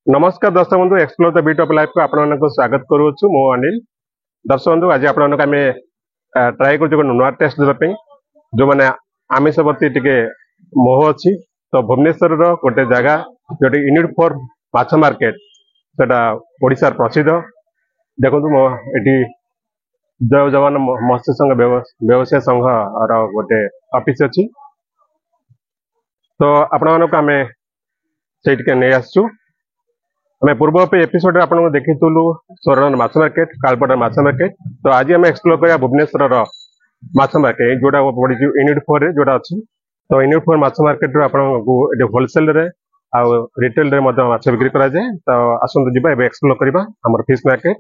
नमस्कार दर्शक बंधु explore the beat of life को आपको स्वागत करुछु मो अनिल। दर्शक बंधु आज आपन आमे ट्राई कर नुआ टेस्ट देबा जो माने आमिष प्रति टिके मोह अछि तो भुवनेश्वर रो गोटे जगह जोटी यूनिट फॉर माछ मार्केट सेटा ओडिसा प्रसिद्ध देखंतु मो एटी जय जवान मत्स्य संघ व्यवसाय संघ रो गोटे ऑफिस अछि तो आपन मानको आमे सेटिके नै आसछु। आम पूर्व एपिसोड आपको देखीलु स्वर्ण माछ मार्केट कालपटा माछ मार्केट तो आज आम एक्सप्लोर करा भुवनेश्वर माछ मार्केट जोटा पड़ी यूनिट 4 रे जोटा अच्छी तो यूनिट 4 माछ मार्केट आपको होलसेल रे आउ रिटेल रे माछ बिक्री करा जाए तो आसंतु जिबा एबे एक्सप्लोर करबा हमर फिश मार्केट।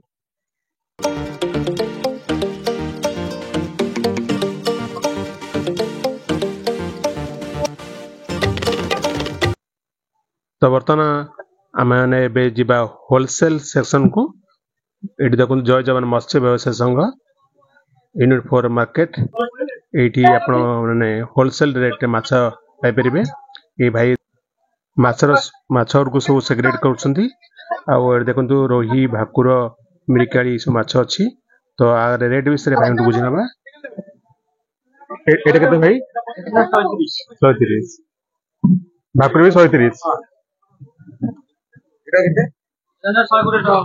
तो बर्तमान आमे एबे जिबा होलसेल सेक्शन को एटी देखो जय जवान मत्स्य व्यवसाय संघ यूनिट 4 मार्केट एटी आपण माने होलसेल रेट रे माछ पाई परिबे। ए भाई माछर को सब सेग्रेट करछंती आ देखंतु रोही भाकुर मिरिकाली सब माछ अछि तो आ रेट विषय रे भाई बुझिनबा। एटा केते भाई 130 भाकुर भी 130 एटा केते 120 टका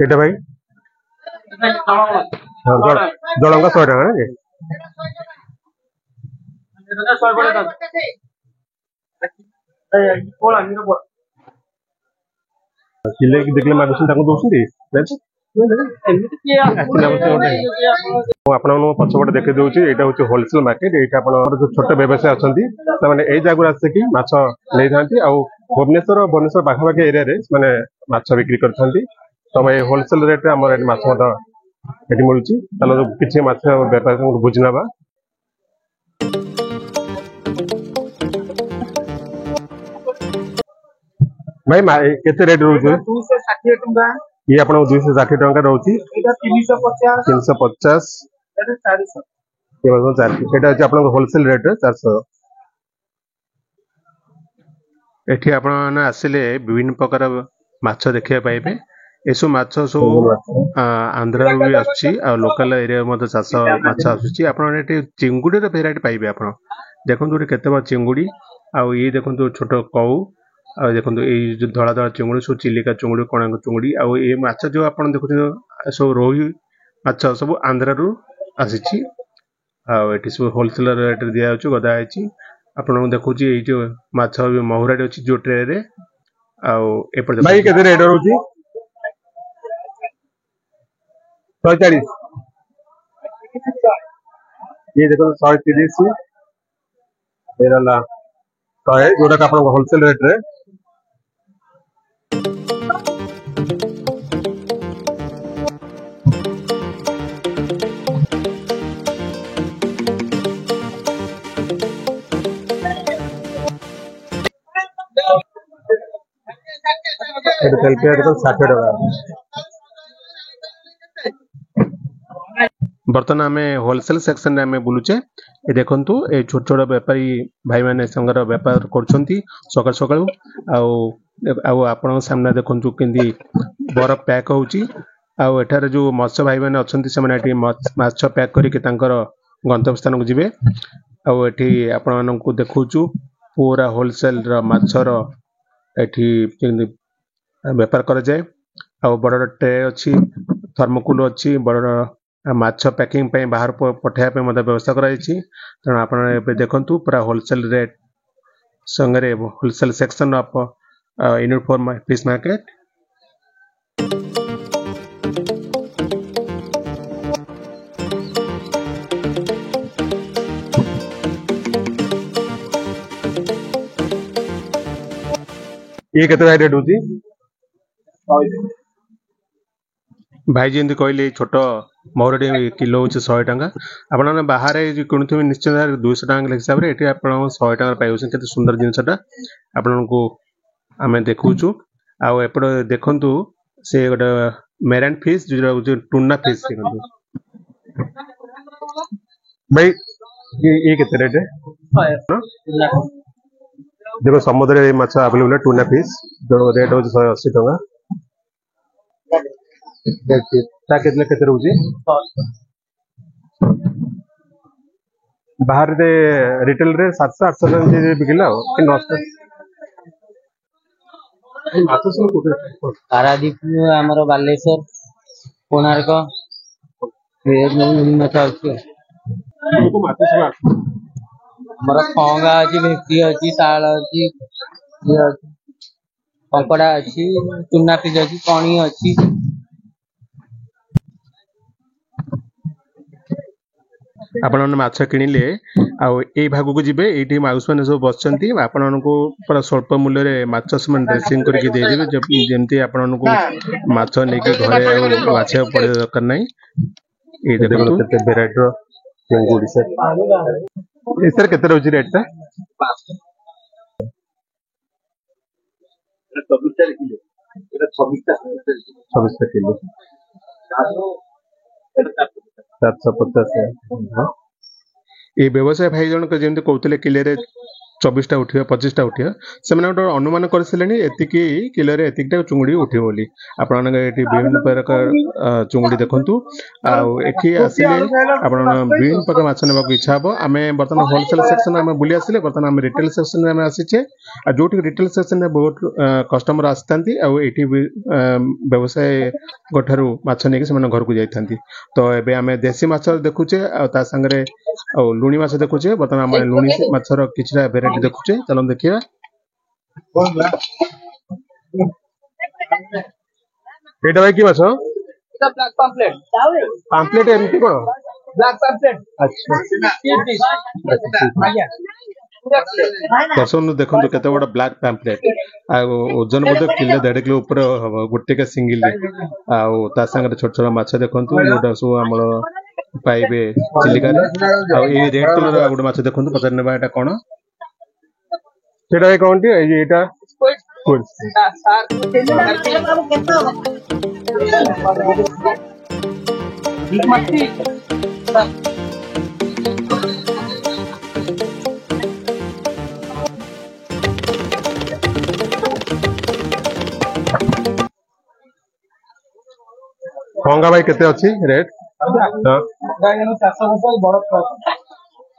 एटा भाई जलंगा 100 टका ना किले की देखले मागुसन ताको दोसुंती पछपटे देखी दूसरी यहाँ हूँ होलसेल मार्केट यहाँ जो छोट व्यवसाय अच्छा से जगह आसिक माछ नहीं था भुवनेश्वर पाखापाखि एरिया मैंने माछ बिक्री करते तो होलसेल रेट आम माछ मिलूँ किसी माछ बेपार बुझी ना भाई केते रेट रोचे 260 टका ये आपन 260 टका रोची एटा 350 एटा 400 ये मतलब 400 एटा अछि आपन होलसेल रेट 400 एठी आपन आसिले विभिन्न प्रकार माछ देखिया पाइबे एसो माछ सब आंध्रा भी अछि आ लोकल एरिया मते चाष माछ आसुची आपन एठी चिंगुडी रे वेराइटी पाइबे आपन देखंतु केते बा चिंगुडी आ ये देखंतु छोट कौ आ देखंतु ए जो धड़ा धड़ा चिंगुडी सो चिलिका चिंगुडी कोणांग चिंगुडी आ ए माछ जो आपन देखु सो रोही माछ सब आंध्रा रु आसीची आ एठी सब होलसेल रेट दिया अछि गदा आछि आपन देखुची ए जो माछ महुराडी अछि जो ट्रे रे आ ए पर भाई केते रेट रहउची 140 ये देखो 130 एरला 100 जोटा आपन होलसेल रेट रे बर्तमान आम होलसेल सेक्शन रे आम बुलुचे ए देखंतु ए छोट छोट व्यापारी भाई माने संगर व्यापार करछंती सकाळ सकाळ आपण सामने देखंतु केंदी बरफ पैक होउची आ एठारे जो मत्स्य भाई माने अछंती से माने एठी माछ पैक करी के तांकर गंतव्य स्थान को जिवे आ एठी आपण मानकु देखौचु पूरा होलसेल रा माछर एठी व्यापार करा जाए आ बड़ ट्रे अच्छी थर्मोकूल अच्छी बड़ माछ पैकिंग पे बाहर पठाया पे मते व्यवस्था करा जायछि तण आपण एबे देखंतु पूरा होलसेल रेट संगरे wholesale section of unit 4 fish market ये केते रेट होची भाई जी कहले छोट महुरडी किलो हूँ 100 टका आपने बाहर किणुवे निश्चय 200 टका हिसाब से ये 100 टका पाइबे केते सुंदर जिनसटा आपको आम देखुचु आपड़ देखु से गोटे मेरान फिश जो टूना फिश भाई ये कितने रेट है? देखो समुद्र माछ अवेलेबल है टूना फिश जो रेट हो 180 टका केते रहउची बाहर रे रिटेल रे 700 800 टका बिकिला कि 900 माछ सब कोते पारादीप आमर बालेश्वर कोणार्क माछ अच्छी माछ सब आमर खंगा अच्छी भेक्टी अच्छी शाल अच्छी कंकड़ा अच्छी चुना फिश अच्छी कणी अच्छी आपण माछ किणिले आई भाग को जीवे ये माउस मैंने सब बसचंती आपण पूरा स्वल्प मूल्य रे माछ से ड्रेसिंग करके देदेवे जमती आपण माछ लेके घरे बाछिया पड़े दरकार नहीं ये देखो केते वेराइटी रो चिंगुड़ी से सर केते रहउची रेट ता 26 किलो 750 ये व्यवसाय भाई जनक जमी कहते किले 24टा उठियो 25टा उठियो से अनुमान कर एतिकी किलो एतिकटा चुंगुड़ी उठियो बोली आपण विभिन्न प्रकार चुंगुड़ी देखंतु एठी आसिले आपण विभिन्न प्रकार माछ नेबा इच्छा हबो आमे बर्तमान होलसेल सेक्शन आमे बुली आसिले बर्तमान आमे रिटेल सेक्शन रे आमे आसीचे आ जोटी रिटेल सेक्शन रे बहुत कस्टमर आस्तांती आ एठी व्यवसाय गठारु माछ नेकी से घर को जाइथांती तो एबे आमे देसी माछ देखुचे आ ता संगरे लुणी माछ देखुचे बर्तमान आमे लुणी माछर किछरा वेराइटी देखुचे चलो देखिए एटा भाई की माछ ब्लैक पम्पलेट पाम्पलेट एमती कोन ब्लैक पम्पलेट अच्छा दर्शन देखो केते बड़ा ब्लैक पैम्पलेट आ ओजन बोधे किलो 1.5 किलो ऊपर गोटे के सिंगल आ ता संग छोट छोट माछ देखंतु जोटा सो हमर पाइबे चिलिका रे आ ए रेड कलर गोटे माछ देखंतु पचार नेबा एटा कोन सेटा कोन टी एटा स्क्विड मच्छी खंगा भाई केते अछि रेट 450 बड़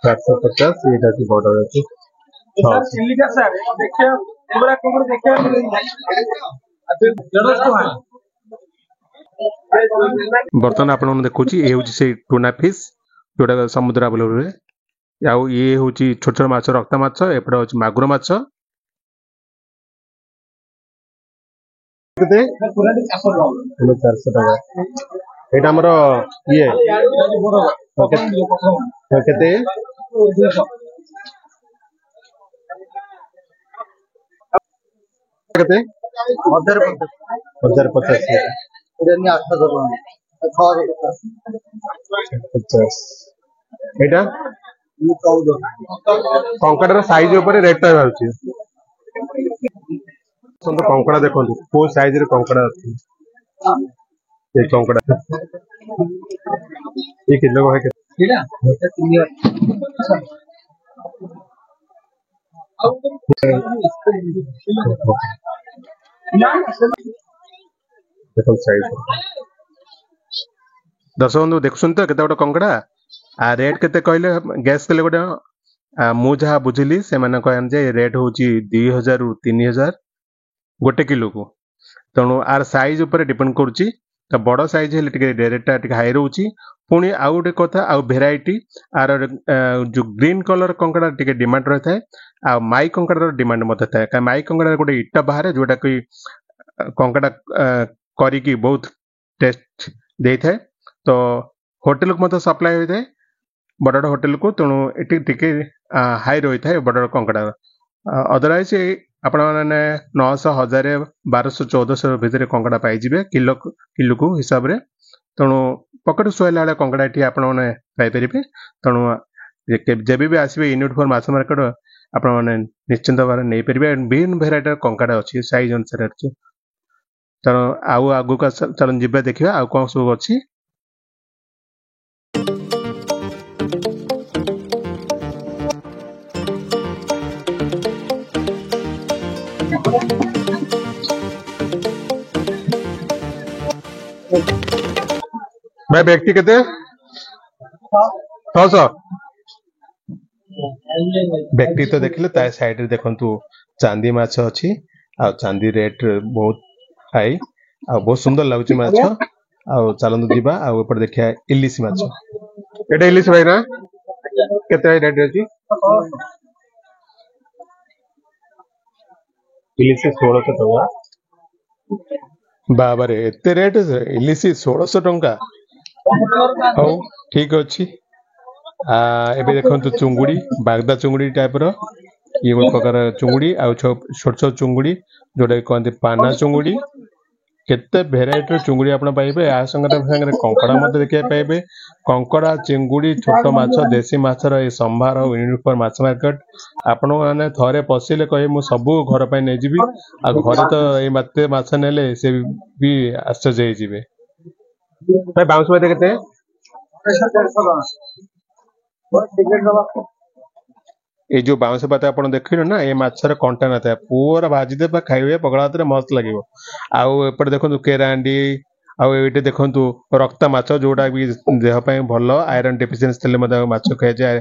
450 एटा की बॉर्डर अछि सर चिल्लीका सर देखिए एबरा कोमर देखिए बर्तन आपण देखुची ए होची से टूना फिश जोटा समुद्र अवेलेबल रे आउ ये होची छोट छोट माछ रक्ता माछ एपडा होची मागुर माछ केते 400 टका एटा हमर ये केते केते 1050 एटा कंकड़ साइज ऊपर रेट टा बाउची संतो कंकड़ा देखंतु को साइज रे कंकड़ा अछि ये कंकड़ा ये किलो है केला এটা 3 देखो साइज दर्शक बंधु देखुन तो केते गोटे कंकड़ा आ रेट केते कहले गैस कले गोटे मु जहा बुझिली से माने कहन जे रेट होची 2000 रु 3000 गोटे किलो को तणु आर साइज ऊपर डिपेंड करूची तो बड़ साइज हेले टिके रेटटा टिके हाई रहउची पुणी आउ गोटे कथा आउ भेराइटी आर जो ग्रीन कलर कंकड़ा टिके डिमांड रहता है आ माई कंकड़ा डिमांड मत था का माई कंकड़ा गोटे इटा बाहर जोटा कि कंकड़ा करी की बहुत टेस्ट दे थाए तो होटल को मत सप्लाई होता है बड़ होटल को तेणु ये टिके हाई रही है बड़ कंकड़ा अदरवाइज आपण मैंने 900 1000 1200 1400 भितर कंकड़ा पाइबे किलो किलो को हिसाब रे तेणु पकेट सुहाइला बेले कंकड़ा ये आपण मैंने पाइपर तेणु जब भी आसवे यूनिट फॉर माछ मार्केट आपण मैंने निश्चिंत भाव नहीं पारे विभिन्न भेराइटर कंकड़ा अच्छी साइज अनुसार अच्छी तेणु आउ आगु चलन जी देखिए आउ कौन सब अच्छी भाई व्यक्ति केते 600 व्यक्ति तो देखले ता साइड रे देखंतु चांदी माछ अछि आ चांदी रेट बहुत हाई आ बहुत सुंदर लागुची माछ आ चलंतु जीवा आ ऊपर देखिया इलिसी माछ एटा इलिसी भाई ना केते रेट अछि इलिसी 1600 टका बाबारे एते रेट इलिसी 1600 टका हौ ठीक अछि एबे देखंतु चुंगुड़ी बागदा चुंगुड़ी टाइप रो ये गोटे प्रकार चुंगुड़ी आ छोट छोट चुंगुड़ी जोटा कहते पाना चुंगुड़ी केते भेराइटी चुंगुड़ी आपण पाइबे आ संगे कंकड़ा मते देखिया पाइबे कंकड़ा चिंगुड़ी छोट माछ देसी माछर ए संभार यूनिफॉर्म माछ मार्केट आपण माने थरे पसिले कहि मु सब घर पय नै जिबी आ घरे तो ए माते माछ नेले से भी आश्चर्य होई जिबे भाई बाउंस में केते ये जो बाउंस पाता आप देखिल ना ये मछर कंटा ना था पूरा भाजी दे खाइबे पगड़ा हाथ मस्त लगे आउ एपटे देखो केरांडी आउ ये देखो रक्ता माछ जोटा भी देह भल आयरन डेफिशिएंसी माछ खाए जाए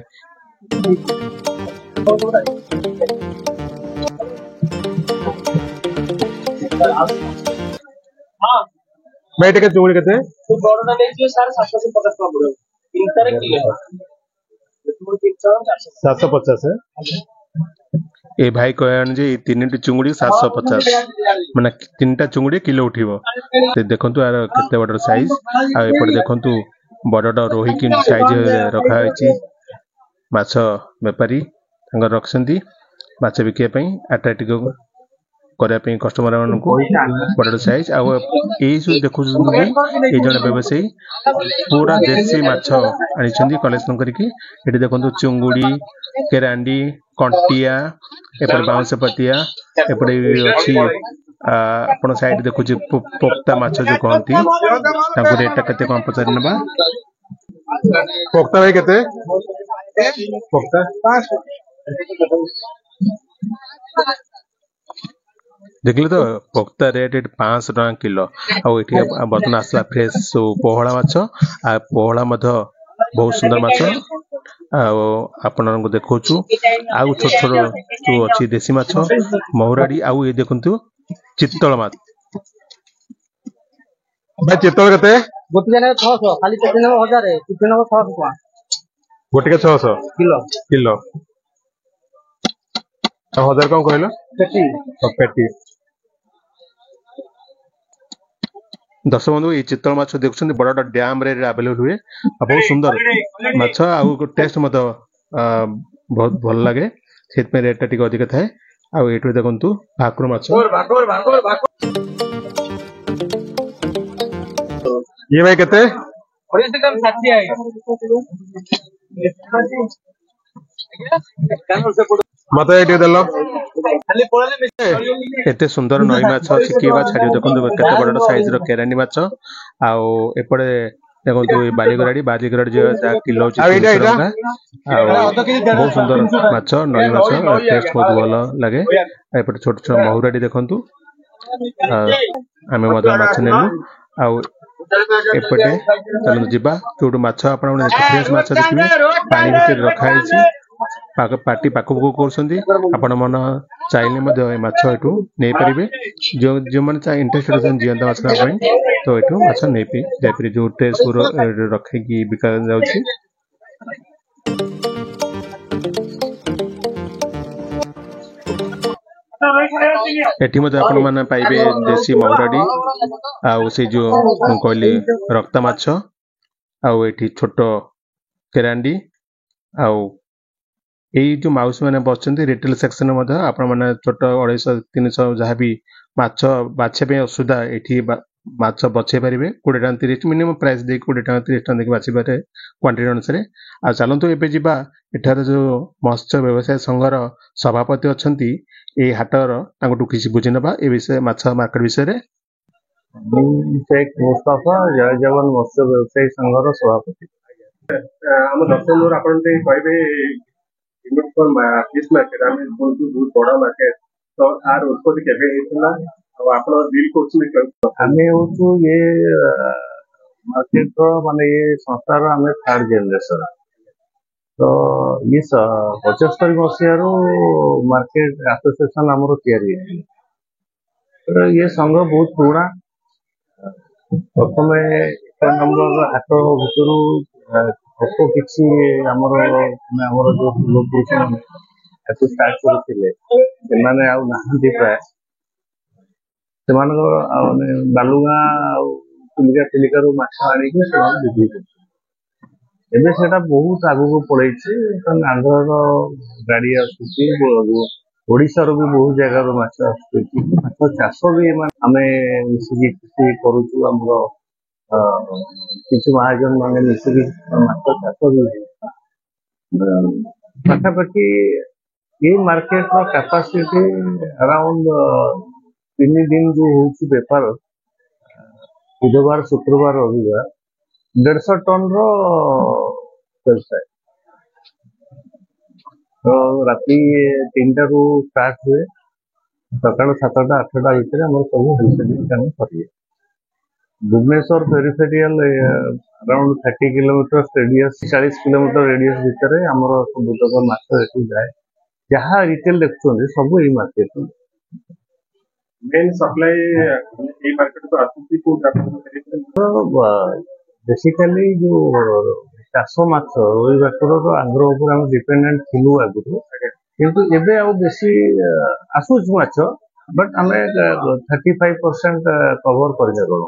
भाई टिके चुंगड़ी केते बड़ना देइयो सर 750 टका पड़ो इंटर किलो 750 है ए भाई कहन जे तीन चुंगड़ी 750 माने तीनटा चुंगड़ी किलो उठिबो ते देखंतु यार केते बडर साइज आ एपट देखंतु बडडा रोही किन साइज रखा होईची माछ व्यापारी तंगर रखसंती माछ बिकिया पई अट्रैक्टिव करया पई कस्टमर मानकु बडडा साइज आ ए सु देखु ए जण व्यवसायी पूरा देसी माछ आनी छंदी कलेक्शन करके एठी देखंतु चुंगुड़ी केरांडी कंटिया एपट बाउंस पतिया एपट अछि आपण साइड देखु पोक्ता माछ जो कहंती ताको रेट केते कम पचारि नबा पोक्ता भाई केते पोक्ता देखले तो पोक्ता रेट 500 टका किलो आ एठी बर्तन आसला फ्रेश पोहळा माछ आ पोहळा मध बहुत सुंदर माछ आपन देखौछु आउ छोट छोट जो अछि देसी माछ महुराडी आउ ए देखंतु चित्तल माछ भाई चित्तल केते गोटी जने 600 खाली पेटी ने 1000 चित्तल ने 600 टका गोटी के 600 किलो किलो 1000 कौन कहलो पेटी दर्शक बंधु ये चित्तल माछ देखुछन बड़ा डैम रे अवेलेबल हुए बहुत सुंदर माछ आउ टेस्ट मत बहुत भल लागे सेत में रेट टिक अधिक थाए आउ एठु देखंतु भाकुर माछ ये भाई केते मत एठी देलो एते सुंदर नई माछ अछि केबा छाडी देखंतु केते बडड साइज रो केरानी माछ आउ एपडे देखंतु बालीगराडी जे किलो अछि 300 टका बहुत सुंदर माछ नई माछ टेस्ट बहुत भलो लागे एपडे छोट छोट महुराडी देखंतु आमे मजा माछ नेलु आउ एपटे चलन जिबा जोडु माछ आपण फ्रेश माछ देखिबे पानी भीतर रखा हैछि पार्टी पाखु करछंदी आपण मन चाइले मध्ये ए माछ एटू नै परिबे जो जो मन चा इंटरेस्टेड अछन जियंता माछ पई तो एटू माछ नै पि जाय परि जो टेस्ट पुरो रखे की बिका जाउछि एठी मध्ये आपण मन पाइबे देसी महुराडी आउ से जो कहली रक्ता माछ आउ एठी छोटो केरांडी आउ एई जो माउस माने बसचंती रिटेल सेक्शन मध्ये आपण माने छोट 250 300 जहा भी माछ बाछे पे असुदा एठी माछ बचे परिबे 20 टका 30 मिनिमम प्राइस दे 20 टका 30 टका देखि बाछि पारे क्वांटिटी अनुसार आ चलंतु एबे जिबा एठार जो मत्स्य व्यवसाय संघर सभापति अछंती ए हाटर तांगटु किछि बुझिनबा ए विषय माछ मार्केट विषय रे शेख मुस्तफा जय जवान मत्स्य व्यवसाय संघर सभापति हम दर्शक आपण कहबे यूनिट फॉर फिश मार्केट आम बहुत बड़ा मार्केट तो आर उत्पत्ति केबे हेतला और आपण डील करछन आमे होचु ये मार्केट रो माने ये संस्थार आमे थर्ड जनरेशन तो ये 75 मसीहारू मार्केट एसोसिएशन हमरो तैयारी है तो ये संघ बहुत पुराना प्रथम एक नंबर हाथ भितर अल्प किसी आमर जो लोग स्टार्ट करते प्राय से बालुगा चिलिका चिलिका माछ आनिक बिक्री करते से बहुत आगू पड़े आंध्र गाड़ी आशार भी बहुत जगार माछ माछ चाष भी आम मिसिकी करुचु आमर किसी महाजन मान मिसिकी माछ चाष भी पाखापाखि ये मार्केट रो कैपेसिटी अराउंड 3 दिन जो होची बेपार बुधवार शुक्रवार रविवार 150 टन रो व्यवसाय तो राति 3टा रू स्टार्ट हुए सकाल 7टा 8टा भितर हम सब होलसेलिंग काम करिए Bhubaneswar peripheral around 30 kilometer radius 40 kilometer radius भितर हमर सबुतक माछ एठी जाए जहाँ रिटेल देखुछन सब ई मार्केट मेन सप्लाई ए मार्केट को आसुची को बेसिकली जो चाष माछ रोई भाकुर आंध्र उपर हम डिपेंडेंट थिलु आगु किंतु एबे आ बेसी आसुच माछ बट आमे 35% कवर कर जगो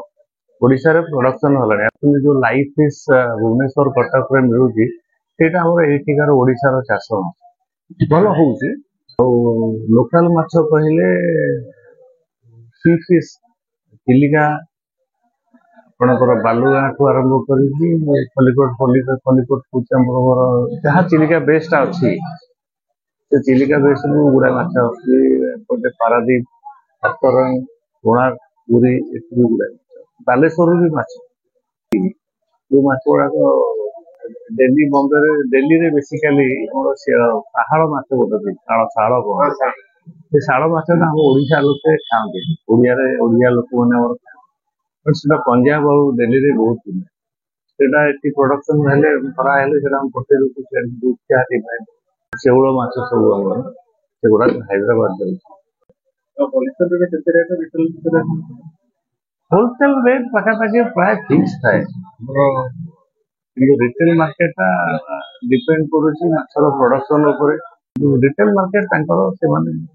ओडिसा रे प्रोडक्शन हलाने आपन जो लाइफ फिश भुवनेश्वर कटक रे मिलुची सेटा हमर एठिकार ओडिसा रो चाष माछ भलो होउची तो लोकल माछ कहिले सी फिश चिलिका आपणकर बालुगा ठू आरंभ करी खलिकोट कुचाम्बर जहाँ चिलिका बेस्ट अच्छी से चिलिका बेस्ट गुड़ा माछ आटे पारादीप हाथरंग कोणार्क पुरी एटू गुड़ा बालेश्वर भी माछ जो माछ गुड़ाक दिल्ली बम्बे दिल्ली रे बेसिकली पहाड़ माछ गोटे शाल से शाल माछटा हम ओडिशा लोक खाते ओडिया लोक मैंने पंजाब और दिल्ली रे बहुत से प्रोडक्शन करा हम पटेल शेउल माछ सब से गुड़ा हैदराबाद होलसेल रेट पाखापाखि प्राय फिक्स थाए रिटेल मार्केट डिपेंड करुच्ची माछर प्रोडक्शन उपर रिटेल मार्केट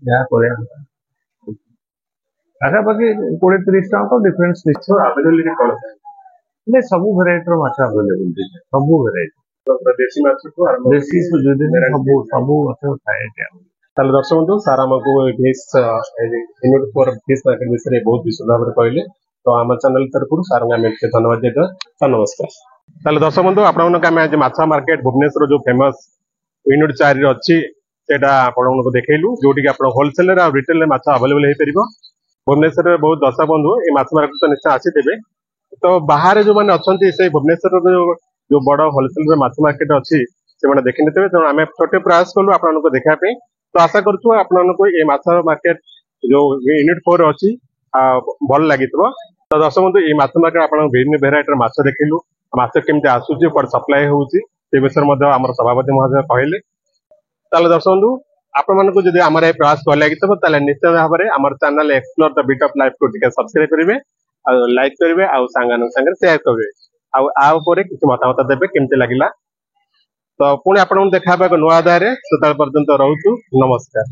जहाँ पाखापाखि 20-30 टका तो डिफरेंस अवेलेबिलिटी कौन सब भेराइटी माछ अवेलेबल सब भेराइटी देशी माछ को देशी सब माछ थाए ताले दर्शक बंधु सार हमको fish unit for fish market विषय बहुत विशद भाव कहले तो आम चैनल तरफ सार धन्यवाद देते सर नमस्कार ताले दर्शक बंधु आज माछा मार्केट भुवनेश्वर जो फेमस यूनिट 4 अच्छी सेटा आपको देखलु जोटी होलसेल रिटेल माछ अवेलेबल हो पार भुवनेश्वर बहुत दर्शक बंधु ये माछ मार्केट तो निश्चय आसीथे तो बाहर जो मैंने अच्छा से भुवनेश्वर जो बड़ होलसेल माछ मार्केट अच्छी से देखी थे तेणु आम छोटे प्रयास कलु आपको देखापी तो आशा करूँ आपको ये माछ मार्केट जो यूनिट 4 अच्छी भल लगी तो दर्शक बंधु ये माछ मार्केट आप विभिन्न भेराइटर माछ देखलु माछ केमती आसूची पर सप्लाई होउची से विषय आम सभापति महोदय कहले ताले दर्शक बंधु आपको जब आम प्रयास भल लगी तो निश्चित भाव में आम channel explore the beat of life को सब्सक्राइब करेंगे लाइक करेंगे सांग शेयर करेंगे आउे किसी मतामत देवे केमती लगे तो पुणी आपको देखा नुआ अध्याय से पर्यंत रोचु नमस्कार।